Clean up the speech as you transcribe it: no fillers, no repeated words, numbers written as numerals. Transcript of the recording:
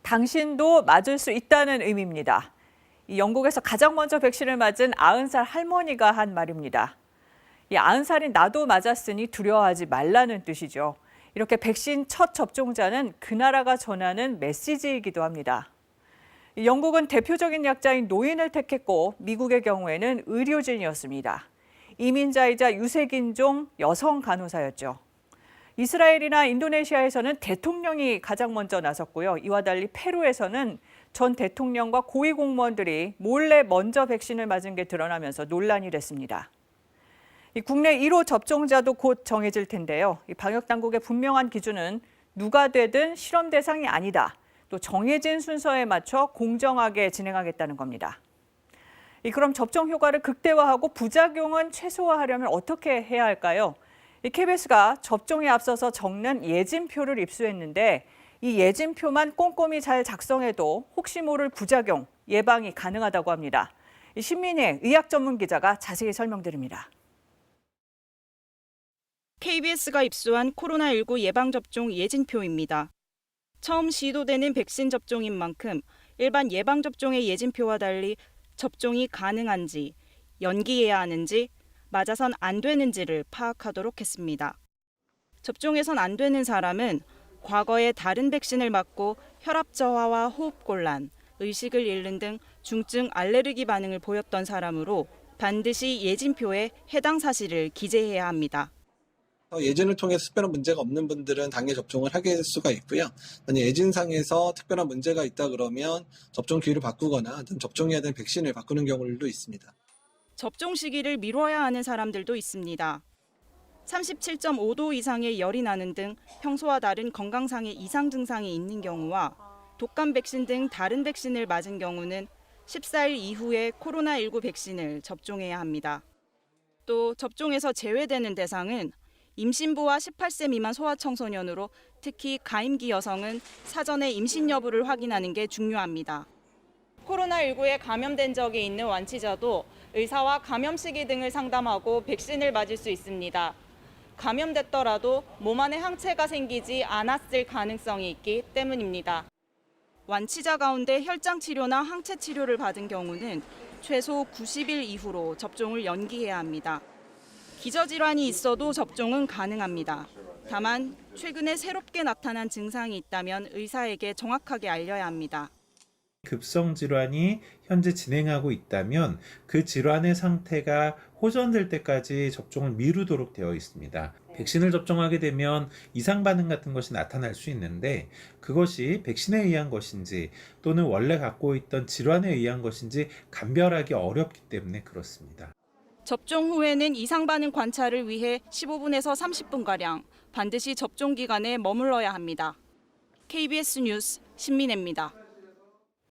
당신도 맞을 수 있다는 의미입니다. 이 영국에서 가장 먼저 백신을 맞은 90살 할머니가 한 말입니다. 이 90살인 나도 맞았으니 두려워하지 말라는 뜻이죠. 이렇게 백신 첫 접종자는 그 나라가 전하는 메시지이기도 합니다. 영국은 대표적인 약자인 노인을 택했고 미국의 경우에는 의료진이었습니다. 이민자이자 유색인종 여성 간호사였죠. 이스라엘이나 인도네시아에서는 대통령이 가장 먼저 나섰고요. 이와 달리 페루에서는 전 대통령과 고위 공무원들이 몰래 먼저 백신을 맞은 게 드러나면서 논란이 됐습니다. 국내 1호 접종자도 곧 정해질 텐데요. 방역 당국의 분명한 기준은 누가 되든 실험 대상이 아니다. 또 정해진 순서에 맞춰 공정하게 진행하겠다는 겁니다. 그럼 접종 효과를 극대화하고 부작용은 최소화하려면 어떻게 해야 할까요? KBS가 접종에 앞서서 적는 예진표를 입수했는데 이 예진표만 꼼꼼히 잘 작성해도 혹시 모를 부작용 예방이 가능하다고 합니다. 신민혜 의학 전문 기자가 자세히 설명드립니다. KBS가 입수한 코로나19 예방접종 예진표입니다. 처음 시도되는 백신 접종인 만큼 일반 예방접종의 예진표와 달리 접종이 가능한지, 연기해야 하는지, 맞아선 안 되는지를 파악하도록 했습니다. 접종해선 안 되는 사람은 과거에 다른 백신을 맞고 혈압 저하와 호흡곤란, 의식을 잃는 등 중증 알레르기 반응을 보였던 사람으로 반드시 예진표에 해당 사실을 기재해야 합니다. 예진을 통해서 특별한 문제가 없는 분들은 당일 접종을 하게 될 수가 있고요. 만약 예진상에서 특별한 문제가 있다 그러면 접종 기일을 바꾸거나 접종해야 되는 백신을 바꾸는 경우도 있습니다. 접종 시기를 미뤄야 하는 사람들도 있습니다. 37.5도 이상의 열이 나는 등 평소와 다른 건강상의 이상 증상이 있는 경우와 독감 백신 등 다른 백신을 맞은 경우는 14일 이후에 코로나19 백신을 접종해야 합니다. 또 접종에서 제외되는 대상은 임신부와 18세 미만 소아청소년으로 특히 가임기 여성은 사전에 임신 여부를 확인하는 게 중요합니다. 코로나19에 감염된 적이 있는 완치자도 의사와 감염 시기 등을 상담하고 백신을 맞을 수 있습니다. 감염됐더라도 몸 안에 항체가 생기지 않았을 가능성이 있기 때문입니다. 완치자 가운데 혈장 치료나 항체 치료를 받은 경우는 최소 90일 이후로 접종을 연기해야 합니다. 기저질환이 있어도 접종은 가능합니다. 다만 최근에 새롭게 나타난 증상이 있다면 의사에게 정확하게 알려야 합니다. 급성 질환이 현재 진행하고 있다면 그 질환의 상태가 호전될 때까지 접종을 미루도록 되어 있습니다. 백신을 접종하게 되면 이상 반응 같은 것이 나타날 수 있는데 그것이 백신에 의한 것인지 또는 원래 갖고 있던 질환에 의한 것인지 감별하기 어렵기 때문에 그렇습니다. 접종 후에는 이상 반응 관찰을 위해 15분에서 30분가량 반드시 접종 기간에 머물러야 합니다. KBS 뉴스 신민혜입니다.